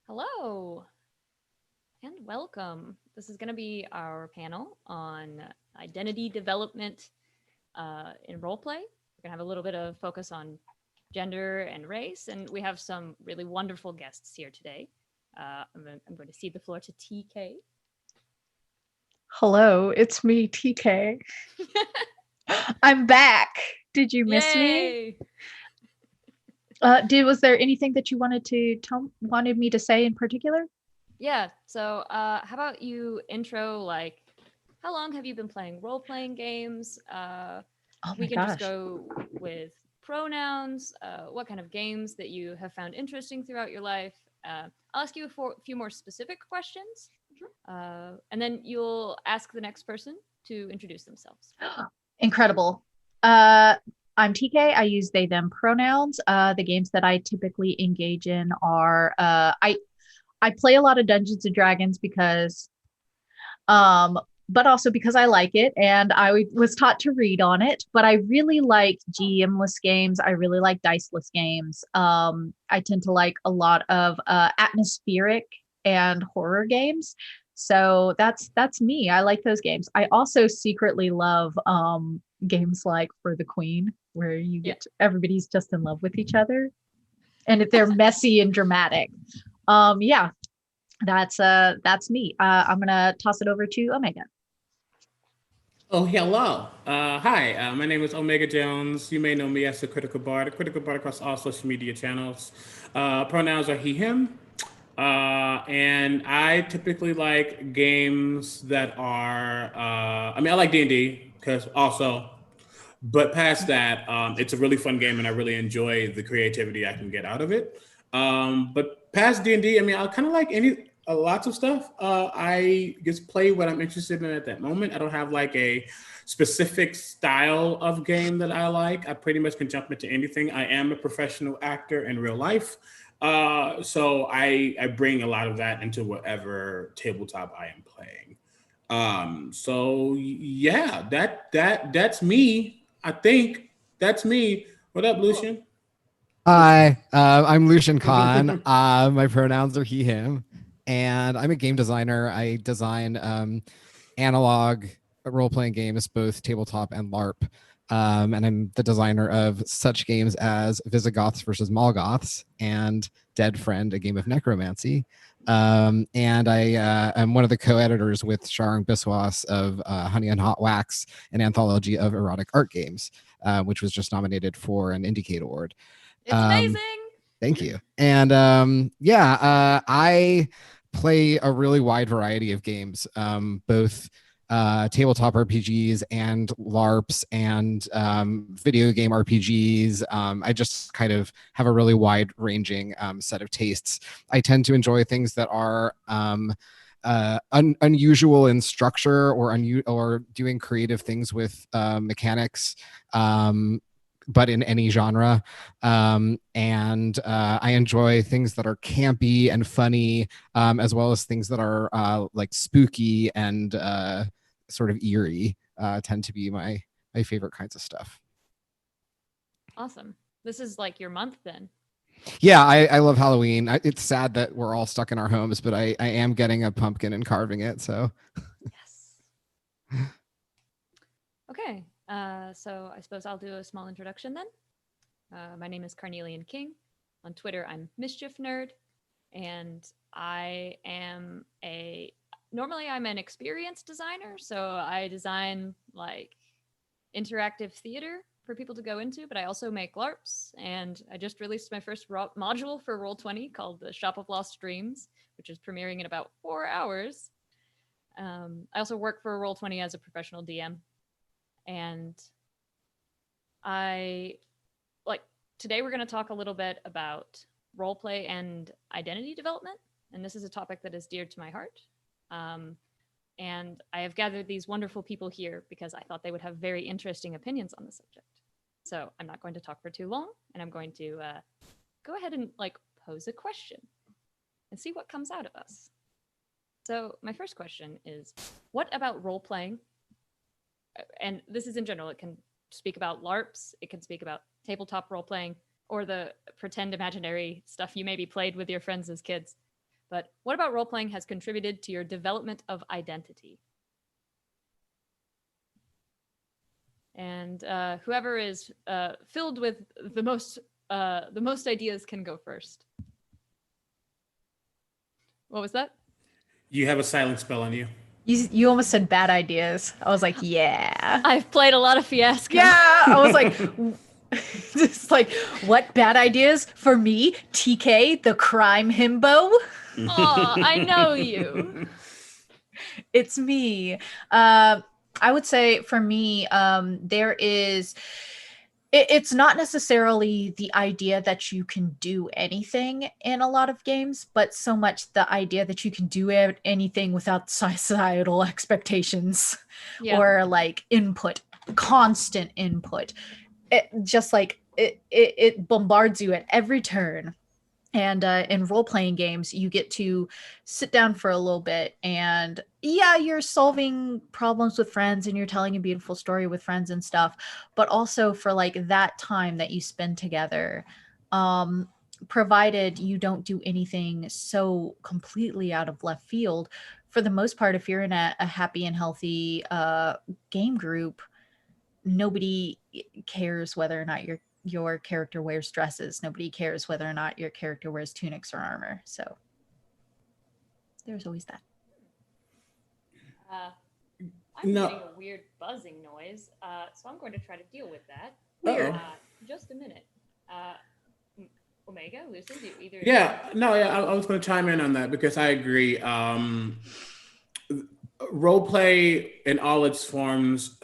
Hello and welcome. This is going to be our panel on identity development in roleplay. We're going to have a little bit of focus on gender and race, and we have some really wonderful guests here today. I'm going to cede the floor to TK. Hello, it's me, TK. I'm back. Did you miss me? Yay! Was there anything that you wanted me to say in particular? Yeah, so how about you intro, like, how long have you been playing role playing games? Oh We my can just gosh. go with pronouns, what kind of games that you have found interesting throughout your life. I'll ask you a few more specific questions, and then you'll ask the next person to introduce themselves. Incredible. Uh I'm TK. I use they them pronouns. The games that I typically engage in are I play a lot of Dungeons and Dragons because um but also because I like it and was taught to read on it. But I really like Oh, GM-less games. I really like diceless games. I tend to like a lot of atmospheric and horror games. So that's me. I like those games. I also secretly love games like For the Queen, where yeah. everybody's just in love with each other and they're messy and dramatic. Yeah, that's me. I'm gonna toss it over to Omega. Oh, hello. Hi, my name is Omega Jones. You may know me as the Critical Bard. The Critical Bard across all social media channels. Pronouns are he, him. And I typically like games that are, I like D&D because also, but past that, it's a really fun game and I really enjoy the creativity I can get out of it. But past D&D, I kind of like lots of stuff. I just play what I'm interested in at that moment. I don't have like a specific style of game that I like. I pretty much can jump into anything. I am a professional actor in real life. So I bring a lot of that into whatever tabletop I am playing. So yeah, that's me. I think that's me. What up, Cool. Lucian? Hi, I'm Lucian Khan. My pronouns are he, him, and I'm a game designer. I design analog role playing games, both tabletop and LARP. And I'm the designer of such games as Visigoths versus Molgoths and Dead Friend, a game of necromancy. And I'm one of the co-editors with Sharang Biswas of Honey and Hot Wax, an anthology of erotic art games, which was just nominated for an Indiecade Award. It's Um, amazing. Thank you. And I play a really wide variety of games, both tabletop RPGs and LARPs and video game RPGs. I just kind of have a really wide ranging set of tastes. I tend to enjoy things that are unusual in structure or doing creative things with mechanics. But in any genre. And I enjoy things that are campy and funny, as well as things that are like spooky and sort of eerie, tend to be my favorite kinds of stuff. Awesome. This is like your month then. Yeah, I love Halloween. It's sad that we're all stuck in our homes, but I am getting a pumpkin and carving it. So Yes. Okay, so I suppose I'll do a small introduction then. My name is Carnelian King. On Twitter, I'm Mischief Nerd, and I am normally I'm an experience designer, so I design like interactive theater for people to go into, but I also make LARPs, and I just released my first module for Roll20 called the Shop of Lost Dreams, which is premiering in about 4 hours. I also work for Roll20 as a professional DM, and I like today we're going to talk a little bit about role play and identity development, and this is a topic that is dear to my heart. Um, and I have gathered these wonderful people here because I thought they would have very interesting opinions on the subject. So I'm not going to talk for too long, and I'm going to go ahead and like pose a question and see what comes out of us. So my first question is, what about role playing? And this is in general. It can speak about LARPs. It can speak about tabletop role playing or the pretend imaginary stuff you maybe played with your friends as kids. but what about role playing has contributed to your development of identity? And whoever is filled with the most ideas can go first. What was that? You have a silent spell on you. You almost said bad ideas. I was like, yeah. I've played a lot of Fiasco. Yeah. I was like, just like, what bad ideas for me? TK, the crime himbo? Aw, I know you. It's me. I would say for me, there is. It's not necessarily the idea that you can do anything in a lot of games, but so much the idea that you can do anything without societal expectations Yeah. or like input, constant input. It bombards you at every turn. And in role-playing games, you get to sit down for a little bit and yeah, you're solving problems with friends and you're telling a beautiful story with friends and stuff. But also for like that time that you spend together, provided you don't do anything so completely out of left field, for the most part, if you're in a happy and healthy game group, nobody cares whether or not your character wears dresses. Nobody cares whether or not your character wears tunics or armor. So there's always that. I'm No. getting a weird buzzing noise, so I'm going to try to deal with that. Weird. Just a minute. Omega, Lucid, do either? I was going to chime in on that because I agree. Role play in all its forms.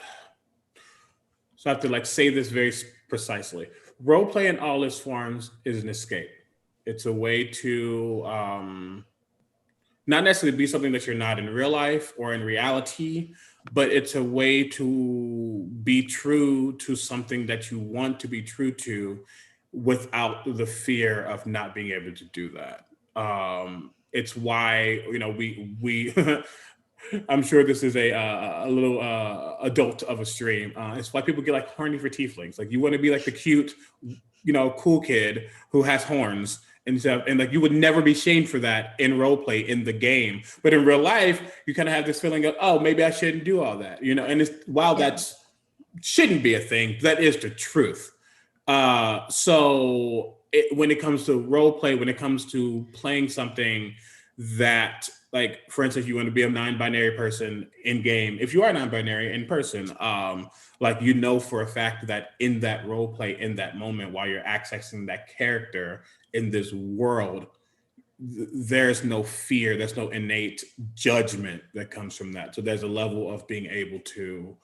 So I have to like say this very precisely. Role play in all its forms is an escape. It's a way to not necessarily be something that you're not in real life or in reality, but it's a way to be true to something that you want to be true to without the fear of not being able to do that. It's why, we I'm sure this is a little adult of a stream. It's why people get like horny for tieflings. Like you want to be like the cute, cool kid who has horns and stuff. And like you would never be shamed for that in role play in the game. But in real life, you kind of have this feeling of, oh, maybe I shouldn't do all that. And that shouldn't be a thing, that is the truth. When it comes to role play, when it comes to playing something that, like, for instance, you want to be a non-binary person in game. If you are non-binary in person, for a fact that in that role play, in that moment, while you're accessing that character in this world, there's no fear, there's no innate judgment that comes from that. So there's a level of being able to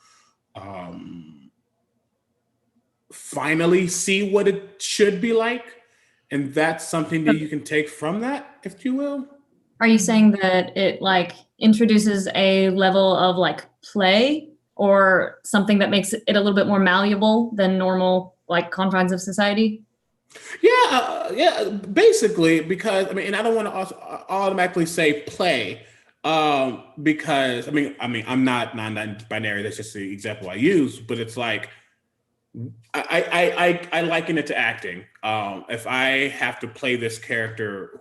finally see what it should be like. And that's something that you can take from that, if you will. Are you saying that it like introduces a level of like play or something that makes it a little bit more malleable than normal like confines of society? Yeah, basically, because and I don't want to automatically say play, because I'm not non-binary. That's just the example I use, but it's like I liken it to acting. If I have to play this character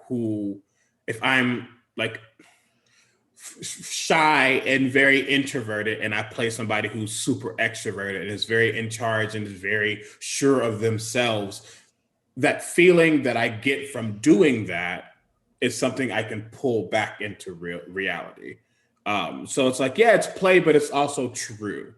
if I'm like shy and very introverted and I play somebody who's super extroverted and is very in charge and is very sure of themselves, that feeling that I get from doing that is something I can pull back into reality. So it's like, yeah, it's play, but it's also true.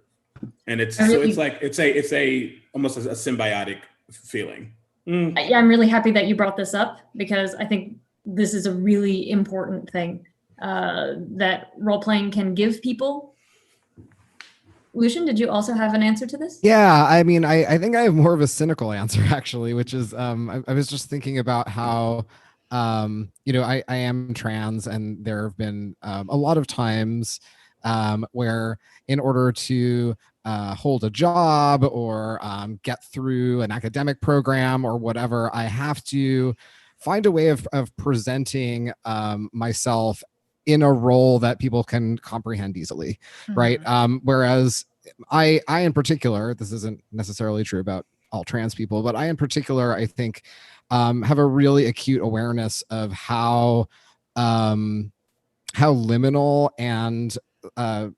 And it's almost a symbiotic feeling. Yeah, I'm really happy that you brought this up because I think this is a really important thing that role-playing can give people. Lucian, did you also have an answer to this? Yeah, I think I have more of a cynical answer actually, which is I was just thinking about how I am trans, and there have been a lot of times where in order to hold a job or get through an academic program or whatever, I have to find a way of presenting myself in a role that people can comprehend easily, right? Whereas I in particular, this isn't necessarily true about all trans people, but I in particular, I think, have a really acute awareness of how how liminal and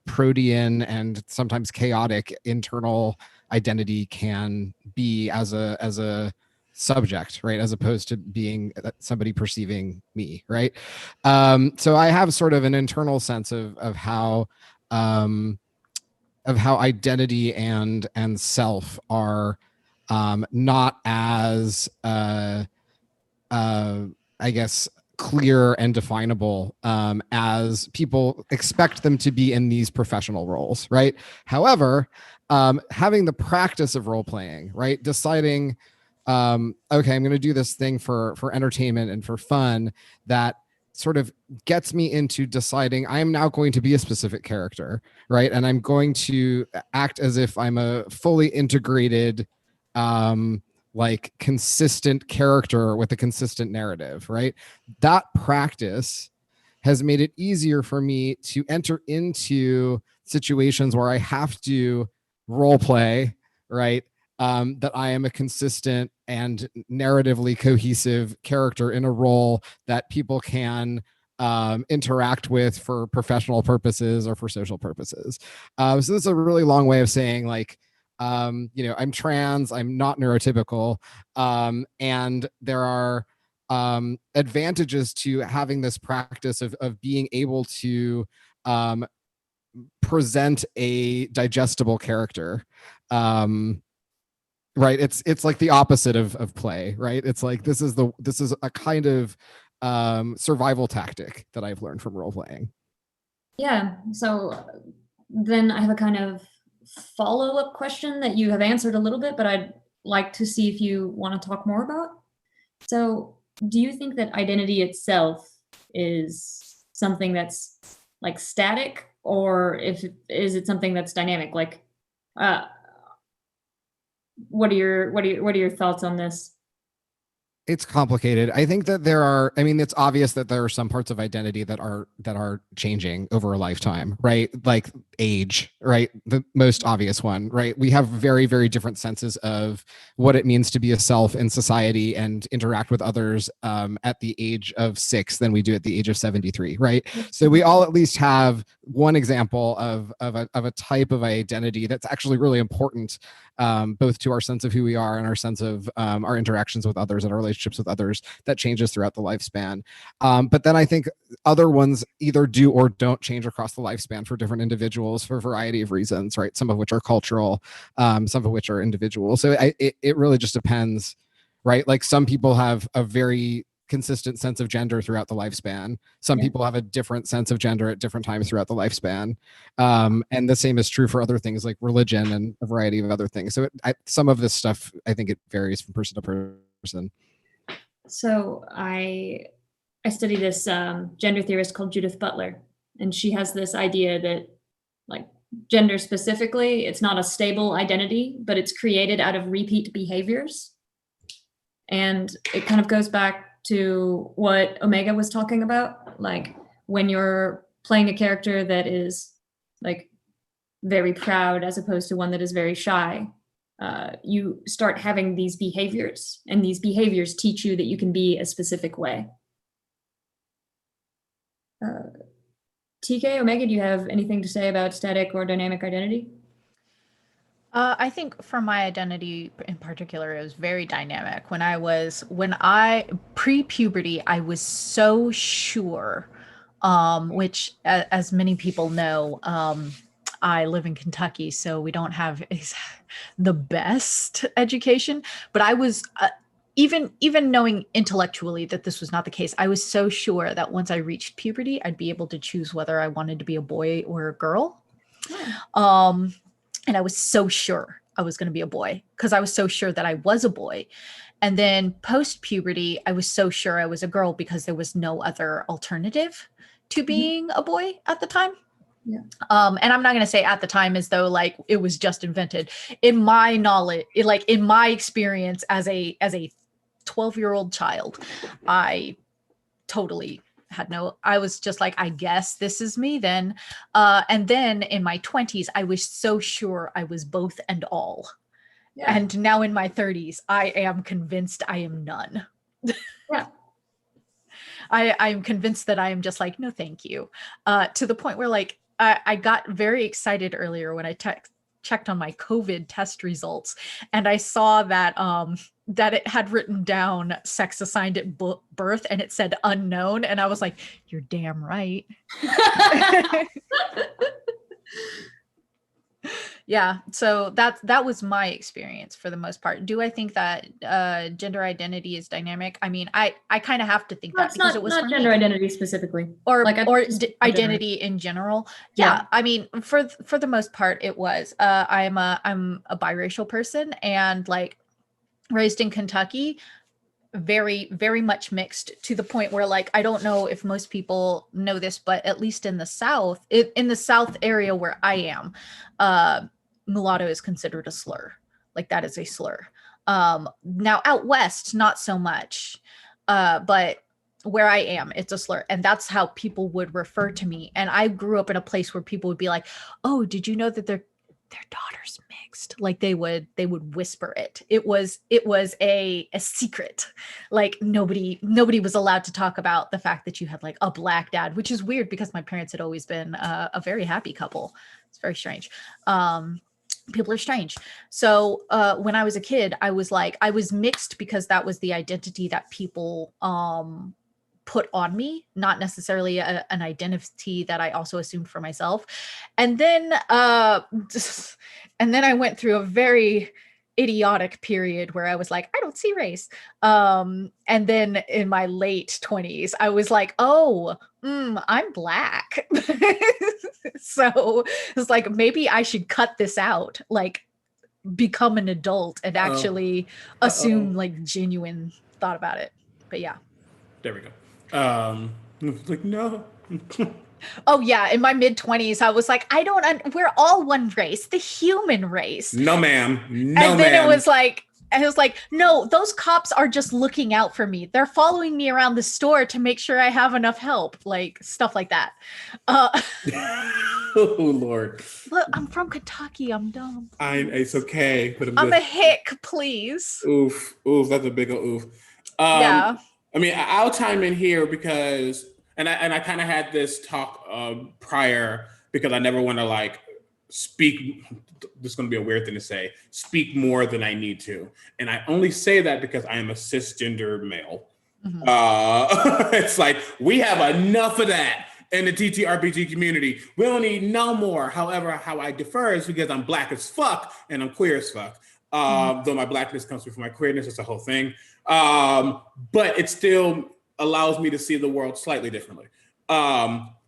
protean and sometimes chaotic internal identity can be as a subject, right, as opposed to being somebody perceiving me, right? So I have sort of an internal sense of how identity and self are not as I guess clear and definable as people expect them to be in these professional roles, right? However, having the practice of role playing, right, deciding, okay, I'm going to do this thing for entertainment and for fun, that sort of gets me into deciding I am now going to be a specific character, right? And I'm going to act as if I'm a fully integrated, like consistent character with a consistent narrative, right? That practice has made it easier for me to enter into situations where I have to role play, right? That I am a consistent and narratively cohesive character in a role that people can interact with for professional purposes or for social purposes. So this is a really long way of saying, like, I'm trans, I'm not neurotypical, and there are advantages to having this practice of being able to present a digestible character. Right, it's like the opposite of play, right? It's like this is a kind of survival tactic that I've learned from role playing. Yeah. So then I have a kind of follow-up question that you have answered a little bit, but I'd like to see if you want to talk more about. So do you think that identity itself is something that's like static, or is it something that's dynamic? Like, what are your thoughts on this? It's complicated. I think that it's obvious that there are some parts of identity that are changing over a lifetime, right? Like age, right? The most obvious one, right? We have very, very different senses of what it means to be a self in society and interact with others at the age of 6 than we do at the age of 73, right? So we all at least have one example of a type of identity that's actually really important, both to our sense of who we are and our sense of our interactions with others and our relationships with others, that changes throughout the lifespan. But then I think other ones either do or don't change across the lifespan for different individuals for a variety of reasons, right? Some of which are cultural, some of which are individual. So it really just depends, right? Like some people have a very consistent sense of gender throughout the lifespan. Some people have a different sense of gender at different times throughout the lifespan. And the same is true for other things like religion and a variety of other things. So some of this stuff, I think it varies from person to person. So I study this gender theorist called Judith Butler, and she has this idea that, like, gender specifically, it's not a stable identity, but it's created out of repeat behaviors. And it kind of goes back to what Omega was talking about, like when you're playing a character that is like very proud as opposed to one that is very shy. You start having these behaviors, and these behaviors teach you that you can be a specific way. TK, Omega, do you have anything to say about static or dynamic identity? I think for my identity in particular, it was very dynamic. When pre-puberty, I was so sure, which as many people know, I live in Kentucky, so we don't have the best education, but I was even knowing intellectually that this was not the case, I was so sure that once I reached puberty, I'd be able to choose whether I wanted to be a boy or a girl. Yeah. And I was so sure I was going to be a boy because I was so sure that I was a boy. And then post-puberty, I was so sure I was a girl because there was no other alternative to being a boy at the time. Yeah. And I'm not going to say at the time as though like it was just invented. In my knowledge, in my experience as a 12-year-old child, I totally I was just like, I guess this is me then. And then in my 20s, I was so sure I was both and all. Yeah. And now in my 30s, I am convinced I am none. Yeah. I'm convinced that I am just like, no, thank you. To the point where like I got very excited earlier when I checked on my COVID test results, and I saw that that it had written down sex assigned at birth, and it said unknown, and I was like, you're damn right. Yeah, so that was my experience for the most part. Do I think that gender identity is dynamic? I mean, I kind of have to think that That's because not it was not for gender me. identity specifically. Or Like, I or just identity in general. Yeah. Yeah, I mean, for the most part, it was. I'm a biracial person, and like raised in Kentucky, very very much mixed, to the point where like I don't know if most people know this, but at least in the South, in the South area where I am, mulatto is considered a slur. Like that is a slur. Now out west, not so much, but where I am, it's a slur, and that's how people would refer to me. And I grew up in a place where people would be like, "Oh, did you know that their daughter's mixed?" Like they would whisper it. It was a secret. Like nobody was allowed to talk about the fact that you had like a black dad, which is weird because my parents had always been a very happy couple. It's very strange. People are strange. So when I was a kid, I was mixed because that was the identity that people put on me, not necessarily an identity that I also assumed for myself. And then I went through a very idiotic period where I was like, I don't see race. And then in my late 20s, I was like, oh, I'm black. So it's like, maybe I should cut this out, like become an adult and actually assume like genuine thought about it. But yeah. There we go. Like, no. Oh yeah, in my mid 20s, I was like, we're all one race, the human race. No, ma'am. No, and then ma'am. it was like, no, those cops are just looking out for me. They're following me around the store to make sure I have enough help, like stuff like that. Oh Lord. Look, I'm from Kentucky. I'm dumb. It's okay. But I'm a hick, please. Oof. That's a big oof. Yeah. I mean, I'll chime in here because, and I kind of had this talk prior because I never want to like speak. This is going to be a weird thing to say. Speak more than I need to, and I only say that because I am a cisgender male. Mm-hmm. It's like we have enough of that in the TTRPG community. We don't need no more. However, how I differ is because I'm black as fuck and I'm queer as fuck. Though my blackness comes from my queerness, it's a whole thing. But it still allows me to see the world slightly differently.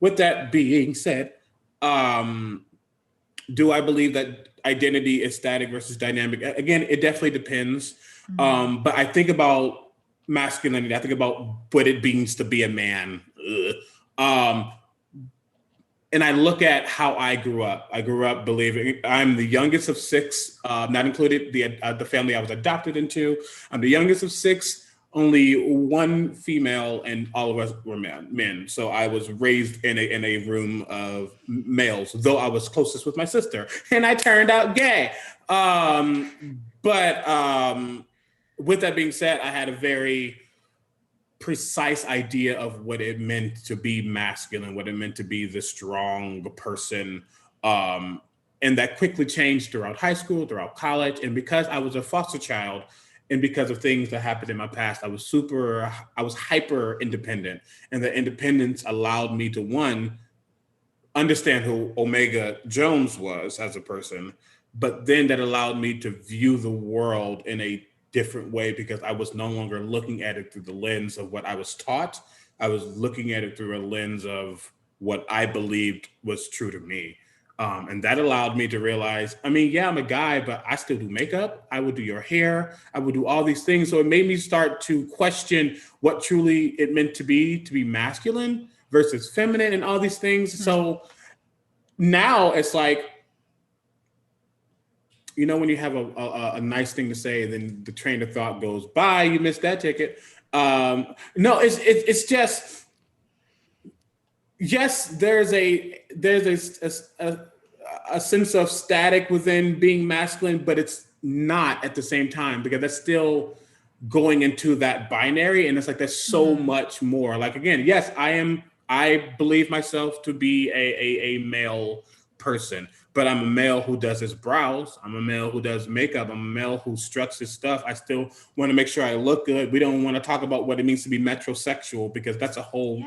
With that being said, do I believe that identity is static versus dynamic? Again, it definitely depends. But I think about masculinity. I think about what it means to be a man. And I look at how I grew up. I grew up believing I'm the youngest of six, not included the family I was adopted into. I'm the youngest of six, only one female, and all of us were men. So I was raised in a room of males, though I was closest with my sister, and I turned out gay. But with that being said, I had a very precise idea of what it meant to be masculine, what it meant to be the strong person. And that quickly changed throughout high school, throughout college. And because I was a foster child and because of things that happened in my past, I was hyper independent. And the independence allowed me to, one, understand who Omega Jones was as a person, but then that allowed me to view the world in a different way because I was no longer looking at it through the lens of what I was taught. I was looking at it through a lens of what I believed was true to me. And that allowed me to realize, I mean, yeah, I'm a guy, but I still do makeup. I would do your hair. I would do all these things. So it made me start to question what truly it meant to be masculine versus feminine and all these things. Mm-hmm. So now it's like, you know, when you have a nice thing to say, and then the train of thought goes by, you missed that ticket. No, it's just, yes, there's a sense of static within being masculine, but it's not at the same time because that's still going into that binary. And it's like, there's so much more. Like, again, yes, I believe myself to be a male person, but I'm a male who does his brows. I'm a male who does makeup. I'm a male who struts his stuff. I still want to make sure I look good. We don't want to talk about what it means to be metrosexual, because that's a whole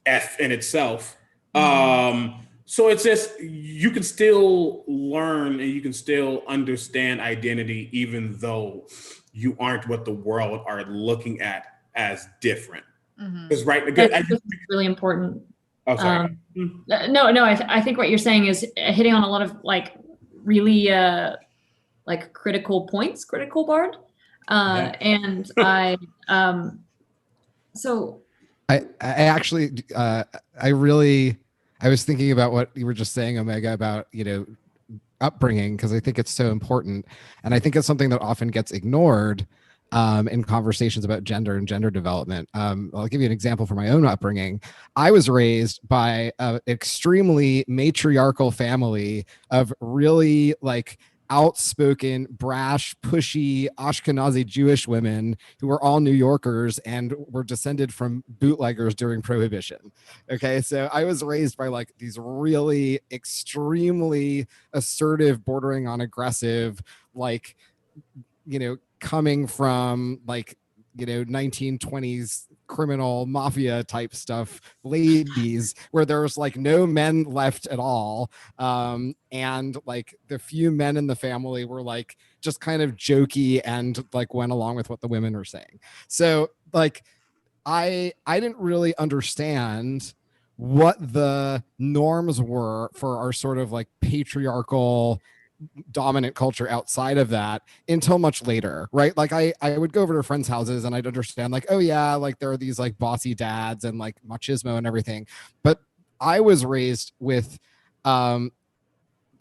F in itself. So it's just, you can still learn and you can still understand identity, even though you aren't what the world are looking at as different. Because That's really important. Oh, sorry. No, I think what you're saying is hitting on a lot of like really like critical points, critical Bard. And so I actually I was thinking about what you were just saying, Omega, about, you know, upbringing, because I think it's so important, and I think it's something that often gets ignored in conversations about gender and gender development. I'll give you an example from my own upbringing. I was raised by an extremely matriarchal family of really like outspoken, brash, pushy Ashkenazi Jewish women who were all New Yorkers and were descended from bootleggers during Prohibition. Okay, so I was raised by like these really extremely assertive, bordering on aggressive, like, you know, coming from like, you know, 1920s criminal mafia type stuff ladies, where there's like no men left at all, and like the few men in the family were like just kind of jokey and like went along with what the women were saying. So like I didn't really understand what the norms were for our sort of like patriarchal dominant culture outside of that until much later, right? Like I would go over to friends' houses and I'd understand like, oh yeah, like there are these like bossy dads and like machismo and everything. But I was raised with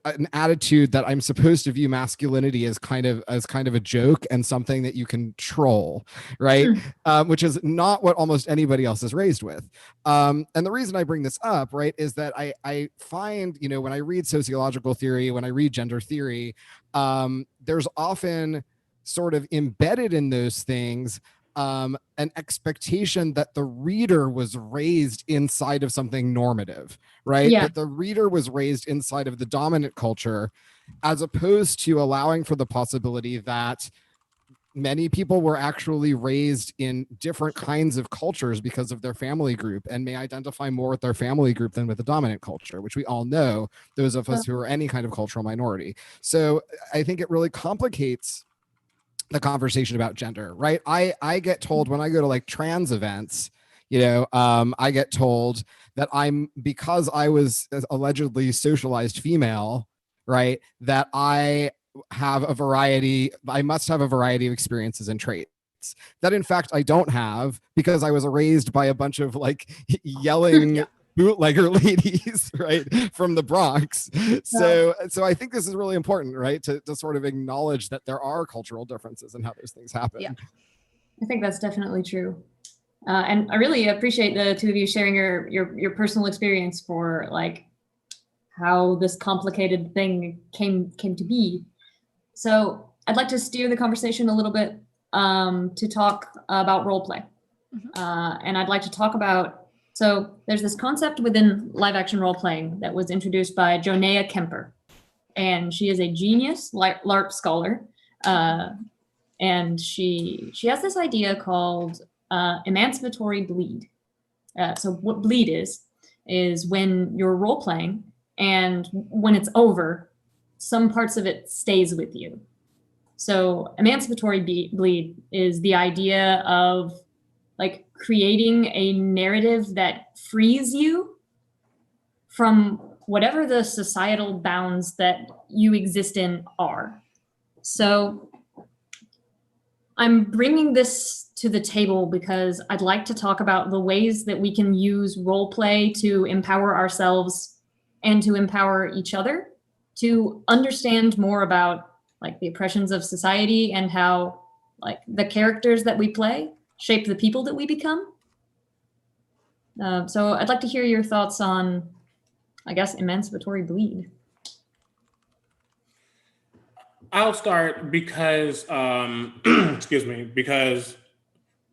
an attitude that I'm supposed to view masculinity as kind of a joke and something that you can troll, right? Which is not what almost anybody else is raised with. And the reason I bring this up, right, is that I find, you know, when I read sociological theory, when I read gender theory, there's often sort of embedded in those things an expectation that the reader was raised inside of something normative, right? Yeah. That the reader was raised inside of the dominant culture, as opposed to allowing for the possibility that many people were actually raised in different kinds of cultures because of their family group and may identify more with their family group than with the dominant culture, which we all know, those of us who are any kind of cultural minority. So I think it really complicates the conversation about gender, right? I get told when I go to like trans events, you know, I get told that because I was allegedly socialized female, right, that I must have a variety of experiences and traits that in fact I don't have, because I was raised by a bunch of like yelling bootlegger ladies, right, from the Bronx. So I think this is really important, right, to sort of acknowledge that there are cultural differences in how those things happen. Yeah. I think that's definitely true. And I really appreciate the two of you sharing your personal experience for like how this complicated thing came to be. So I'd like to steer the conversation a little bit to talk about role play. And I'd like to talk about, so there's this concept within live action role playing that was introduced by Jonea Kemper. And she is a genius LARP scholar. And she has this idea called emancipatory bleed. So what bleed is when you're role playing and when it's over, some parts of it stays with you. So emancipatory bleed is the idea of like creating a narrative that frees you from whatever the societal bounds that you exist in are. So I'm bringing this to the table because I'd like to talk about the ways that we can use role play to empower ourselves and to empower each other, to understand more about like the oppressions of society and how like the characters that we play shape the people that we become. So I'd like to hear your thoughts on, I guess, emancipatory bleed. I'll start because excuse me, because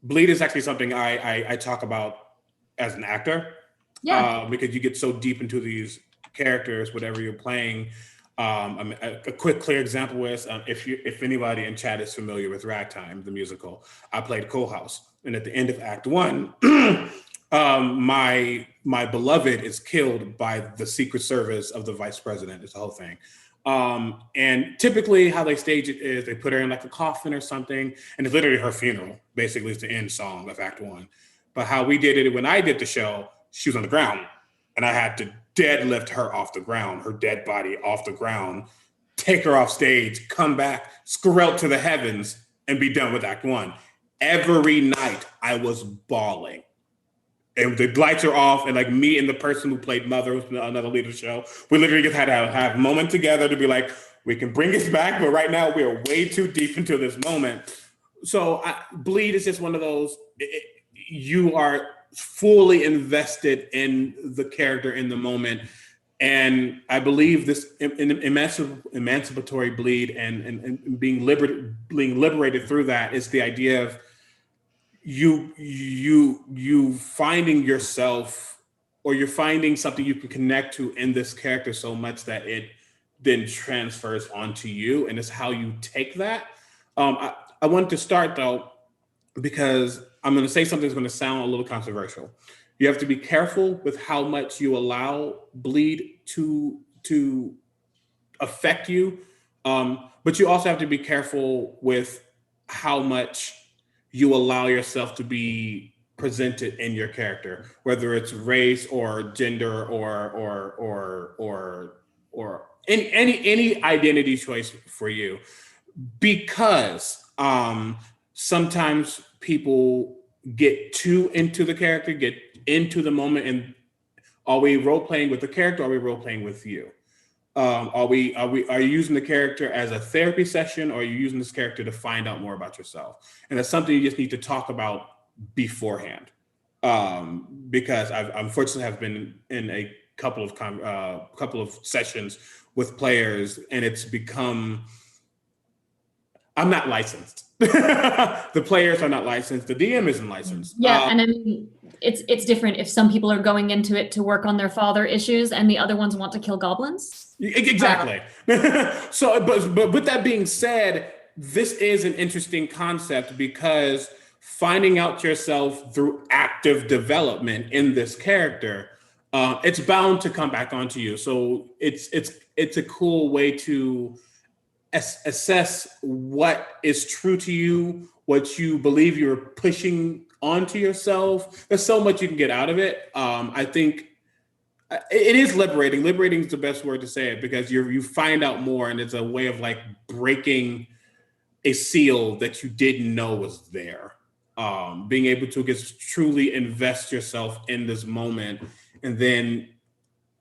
bleed is actually something I talk about as an actor. Yeah. Because you get so deep into these characters, whatever you're playing. A quick, clear example is if anybody in chat is familiar with Ragtime, the musical, I played Coalhouse, and at the end of Act One, my beloved is killed by the Secret Service of the Vice President. It's the whole thing. And typically how they stage it is they put her in like a coffin or something, and it's literally her funeral, basically is the end song of Act One. But how we did it when I did the show, she was on the ground, and I had to deadlift her off the ground, her dead body off the ground, take her off stage, come back, scurry to the heavens, and be done with Act One. Every night I was bawling. And the lights are off, and like me and the person who played Mother, who's another lead of the show, we literally just had to have a moment together to be like, we can bring this back, but right now we are way too deep into this moment. So bleed is just one of those, you are fully invested in the character in the moment. And I believe this emancipatory bleed and being liberated through that is the idea of you finding yourself, or you're finding something you can connect to in this character so much that it then transfers onto you, and it's how you take that. I wanted to start though, because I'm going to say something that's going to sound a little controversial. You have to be careful with how much you allow bleed to affect you, but you also have to be careful with how much you allow yourself to be presented in your character, whether it's race or gender or any identity choice for you, because sometimes people get too into the character, get into the moment, and are we role playing with the character? Or are we role playing with you? Are you using the character as a therapy session, or are you using this character to find out more about yourself? And that's something you just need to talk about beforehand. Because I've unfortunately have been in a couple of sessions with players, and it's become, I'm not licensed. The players are not licensed. The DM isn't licensed. Yeah, and I mean, it's different if some people are going into it to work on their father issues, and the other ones want to kill goblins. Exactly. So, but with that being said, this is an interesting concept, because finding out yourself through active development in this character, it's bound to come back onto you. So it's a cool way to assess what is true to you, what you believe you're pushing onto yourself. There's so much you can get out of it. I think it is liberating. Liberating is the best word to say it, because you find out more, and it's a way of like breaking a seal that you didn't know was there. Being able to just truly invest yourself in this moment, and then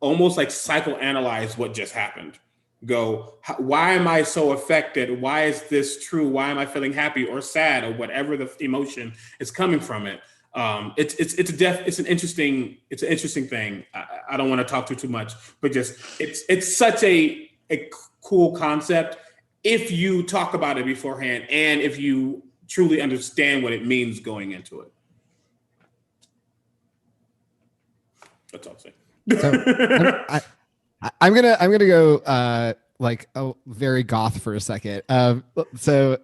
almost like psychoanalyze what just happened. Go, why am I so affected? Why is this true? Why am I feeling happy or sad, or whatever the emotion is coming from it? It's an interesting thing. I don't want to talk too much, but just it's such a cool concept if you talk about it beforehand, and if you truly understand what it means going into it. That's all I'm saying. So I'm gonna go like very goth for a second. So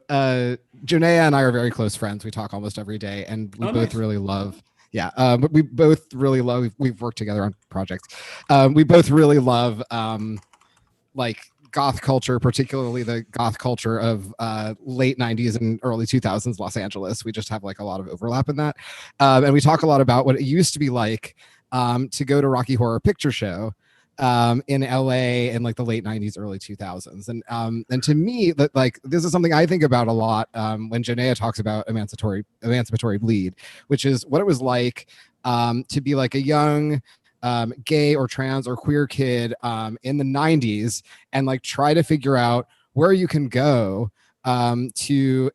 Jonea and I are very close friends. We talk almost every day, and we both really love. Yeah, but we both really love. We've worked together on projects. We both really love like goth culture, particularly the goth culture of late 90s and early 2000s Los Angeles. We just have like a lot of overlap in that, and we talk a lot about what it used to be like to go to Rocky Horror Picture Show in LA in like the late 90s, early 2000s. And to me, that like this is something I think about a lot when Jonea talks about emancipatory bleed, which is what it was like to be like a young gay or trans or queer kid in the 90s, and like try to figure out where you can go to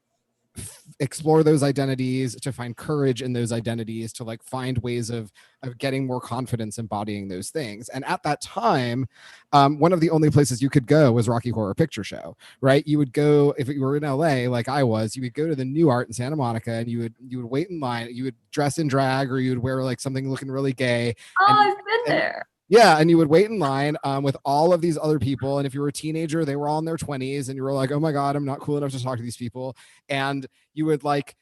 explore those identities, to find courage in those identities, to like find ways of getting more confidence embodying those things. And at that time, one of the only places you could go was Rocky Horror Picture Show, right? You would go, if you were in LA like I was, you would go to the New Art in Santa Monica, and you would wait in line, you would dress in drag, or you would wear like something looking really gay. Oh, and, I've been there. yeah, and you would wait in line with all of these other people. And if you were a teenager, they were all in their 20s, and you were like, oh my God, I'm not cool enough to talk to these people. And you would like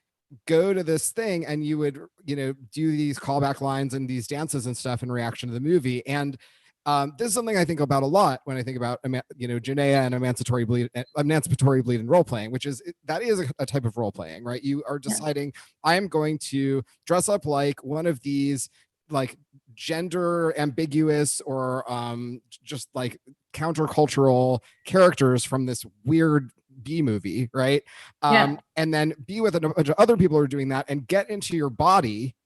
go to this thing, and you would, do these callback lines and these dances and stuff in reaction to the movie. And this is something I think about a lot when I think about, Janaea and emancipatory bleed and role playing, which is, that is a type of role playing, right? You are deciding, I am going to dress up like one of these like gender ambiguous or just like countercultural characters from this weird B movie, right? And then be with a bunch of other people who are doing that, and get into your body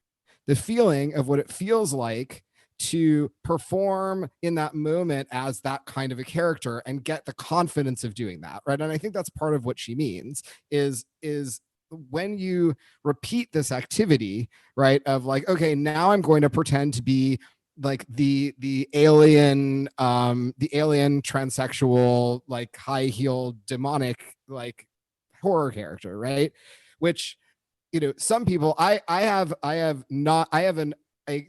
the feeling of what it feels like to perform in that moment as that kind of a character, and get the confidence of doing that, right? And I think that's part of what she means is when you repeat this activity, right, of like, okay, now I'm going to pretend to be like the alien transsexual, like high heeled demonic like horror character, right? Which, some people, I have a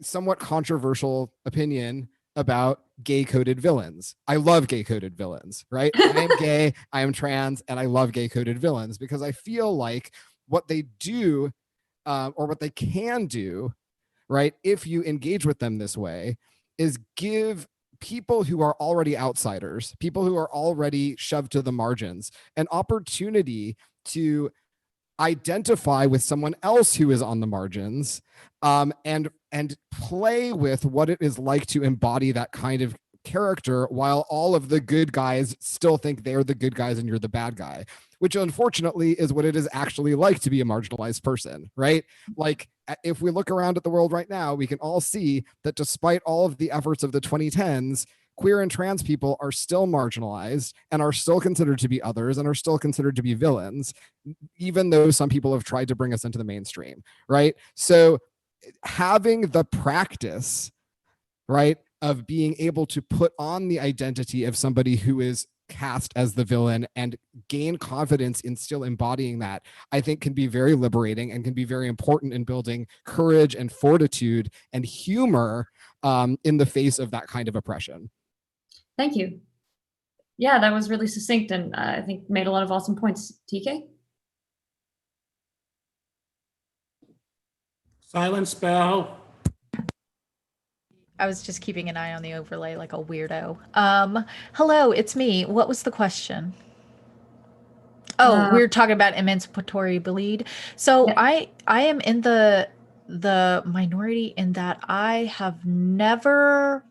somewhat controversial opinion about gay coded villains. I love gay coded villains, right? I am gay, I am trans, and I love gay coded villains because I feel like what they do, or what they can do, right, if you engage with them this way, is give people who are already outsiders, people who are already shoved to the margins, an opportunity to identify with someone else who is on the margins, and play with what it is like to embody that kind of character, while all of the good guys still think they're the good guys and you're the bad guy, which unfortunately is what it is actually like to be a marginalized person, right? Like, if we look around at the world right now, we can all see that despite all of the efforts of the 2010s, queer and trans people are still marginalized and are still considered to be others and are still considered to be villains, even though some people have tried to bring us into the mainstream, right? So having the practice, right, of being able to put on the identity of somebody who is cast as the villain and gain confidence in still embodying that, I think can be very liberating and can be very important in building courage and fortitude and humor in the face of that kind of oppression. Thank you. Yeah, that was really succinct, and I think made a lot of awesome points. TK? Silent spell. I was just keeping an eye on the overlay like a weirdo. Hello, it's me. What was the question? Oh, we're talking about emancipatory bleed. So yeah. I am in the minority in that I have never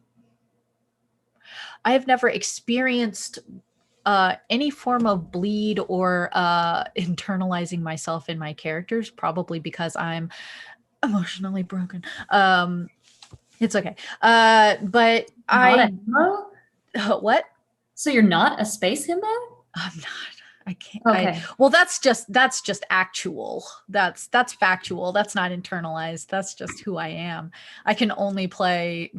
experienced any form of bleed or internalizing myself in my characters, probably because I'm emotionally broken. It's okay. But what? So you're not a space himbo? I'm not. I can't. Okay. Well, that's just actual. That's factual. That's not internalized. That's just who I am. I can only play.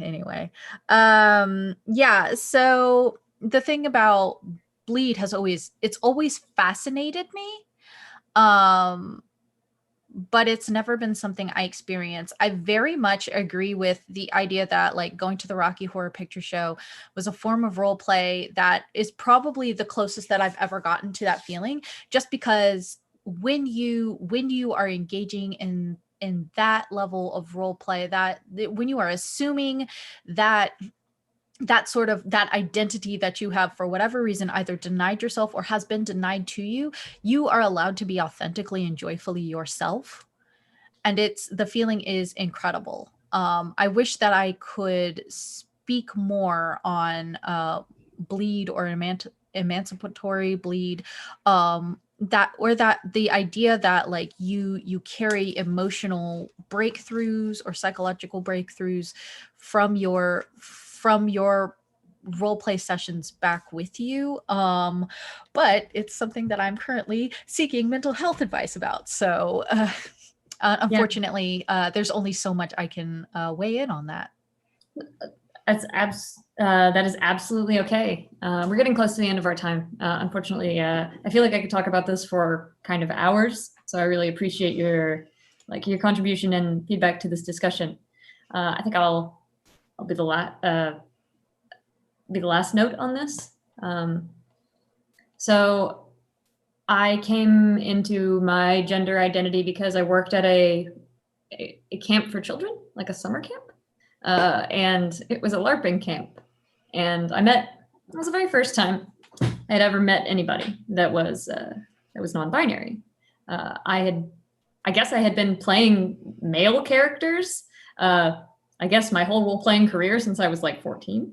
Anyway. Yeah. So the thing about bleed it's always fascinated me. But it's never been something I experience. I very much agree with the idea that like going to the Rocky Horror Picture Show was a form of role play that is probably the closest that I've ever gotten to that feeling, just because when you are engaging in that level of role play, that when you are assuming that sort of that identity that you have for whatever reason either denied yourself or has been denied to you, you are allowed to be authentically and joyfully yourself. And the feeling is incredible. I wish that I could speak more on bleed or emancipatory bleed, that the idea that like you carry emotional breakthroughs or psychological breakthroughs from your role play sessions back with you. But it's something that I'm currently seeking mental health advice about. So unfortunately, there's only so much I can weigh in on that. That is absolutely okay. We're getting close to the end of our time. Unfortunately, I feel like I could talk about this for kind of hours. So I really appreciate your contribution and feedback to this discussion. I think I'll be the last note on this. So I came into my gender identity because I worked at a camp for children, like a summer camp. And it was a LARPing camp. And it was the very first time I had ever met anybody that was non-binary. I guess I had been playing male characters, I guess my whole role-playing career since I was like 14.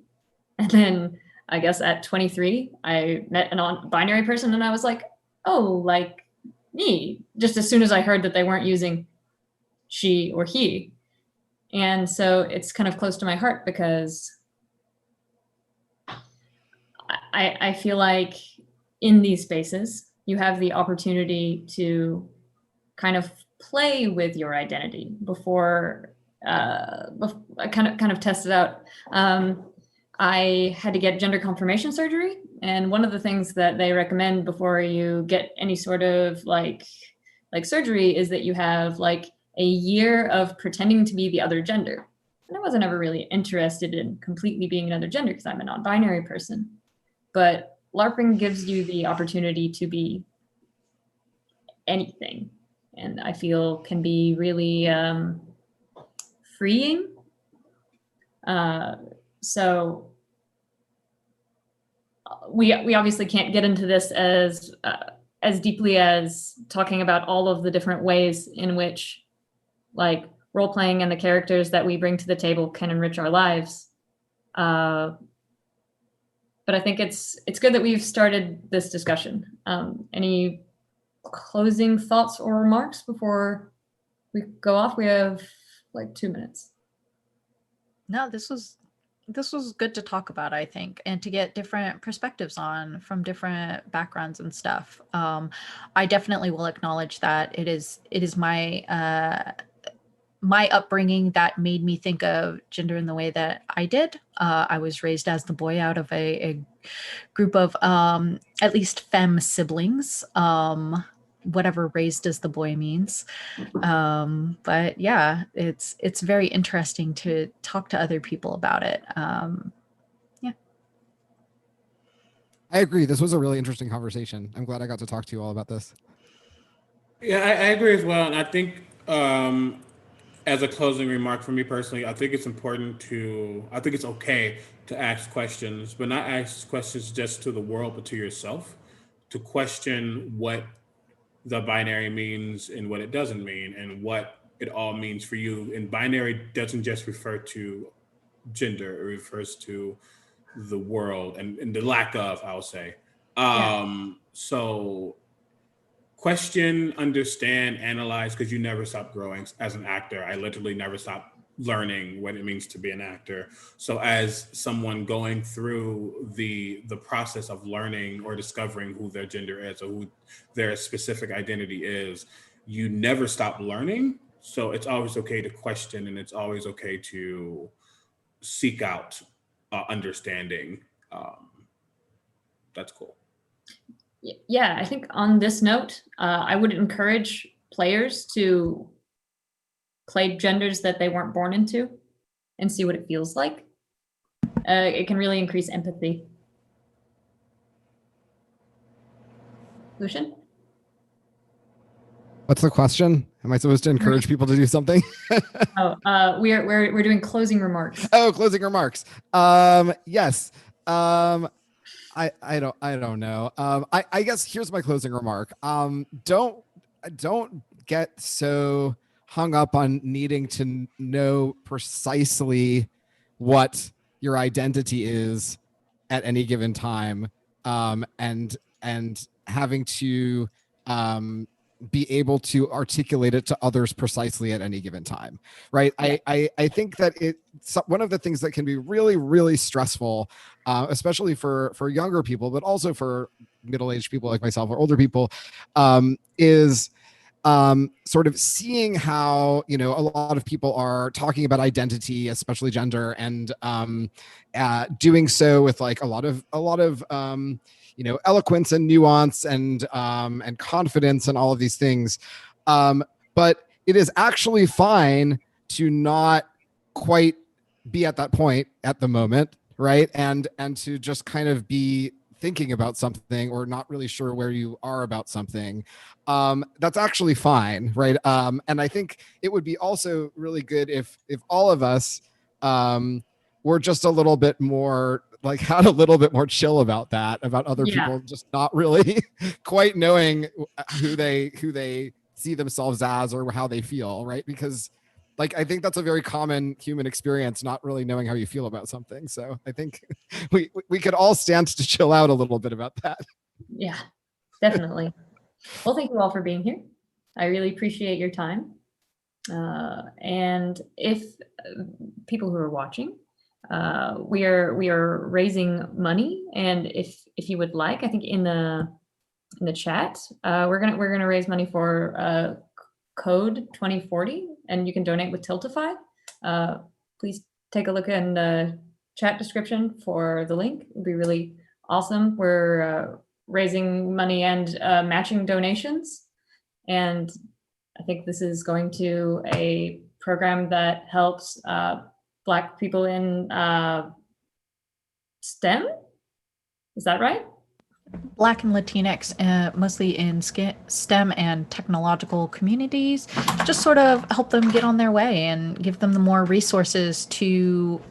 And then I guess at 23, I met a non-binary person and I was like, oh, like me, just as soon as I heard that they weren't using she or he. And so it's kind of close to my heart because I feel like in these spaces, you have the opportunity to kind of play with your identity before I kind of test it out. I had to get gender confirmation surgery. And one of the things that they recommend before you get any sort of like surgery is that you have like a year of pretending to be the other gender. And I wasn't ever really interested in completely being another gender because I'm a non-binary person. But LARPing gives you the opportunity to be anything. And I feel can be really freeing. So we obviously can't get into this as deeply as talking about all of the different ways in which like role playing and the characters that we bring to the table can enrich our lives. But I think it's good that we've started this discussion. Any closing thoughts or remarks before we go off? We have like 2 minutes. No, this was good to talk about, I think, and to get different perspectives on from different backgrounds and stuff. I definitely will acknowledge that it is my my upbringing that made me think of gender in the way that I did. I was raised as the boy out of a group of at least femme siblings. Whatever raised as the boy means. But yeah, it's very interesting to talk to other people about it. Yeah. I agree. This was a really interesting conversation. I'm glad I got to talk to you all about this. Yeah, I agree as well. And I think as a closing remark for me personally, I think it's okay to ask questions, but not ask questions just to the world, but to yourself, to question what the binary means and what it doesn't mean and what it all means for you. And binary doesn't just refer to gender, it refers to the world and the lack of, I'll say. So question, understand, analyze, because you never stop growing as an actor. I literally never stop learning what it means to be an actor. So as someone going through the process of learning or discovering who their gender is or who their specific identity is, you never stop learning. So it's always okay to question, and it's always okay to seek out understanding. That's cool. Yeah, I think on this note, I would encourage players to play genders that they weren't born into and see what it feels like. It can really increase empathy. Lucian? What's the question? Am I supposed to encourage people to do something? We're doing closing remarks. Oh, closing remarks. Yes. I don't know. I guess here's my closing remark. Don't get so hung up on needing to know precisely what your identity is at any given time, and having to be able to articulate it to others precisely at any given time, right? Yeah. I think that one of the things that can be really, really stressful, especially for younger people, but also for middle-aged people like myself or older people, is sort of seeing how, you know, a lot of people are talking about identity, especially gender, and doing so with like a lot of you know, eloquence and nuance and confidence and all of these things. But it is actually fine to not quite be at that point at the moment, right? And to just kind of be thinking about something or not really sure where you are about something. That's actually fine, right? And I think it would be also really good if all of us were just a little bit more, like, had a little bit more chill about that, about other Yeah. people just not really quite knowing who they see themselves as or how they feel, right? Because like, I think that's a very common human experience, not really knowing how you feel about something. So I think we could all stand to chill out a little bit about that. Yeah, definitely. Well, thank you all for being here. I really appreciate your time. And if people who are watching, we are raising money, and if you would like, I think in the chat, we're gonna raise money for Code 2040, and you can donate with Tiltify. Please take a look in the chat description for the link. It would be really awesome. We're raising money and matching donations, and I think this is going to a program that helps Black people in STEM. Is that right? Black and Latinx, mostly in STEM and technological communities, just sort of help them get on their way and give them the more resources to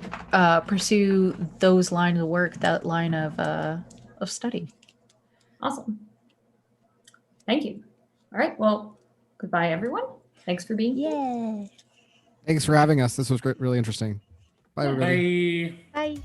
pursue those lines of work, that line of study. Awesome. Thank you. All right. Well, goodbye, everyone. Thanks for being here. Yeah. Thanks for having us. This was great, really interesting. Bye, Yeah. everybody. Bye. Bye.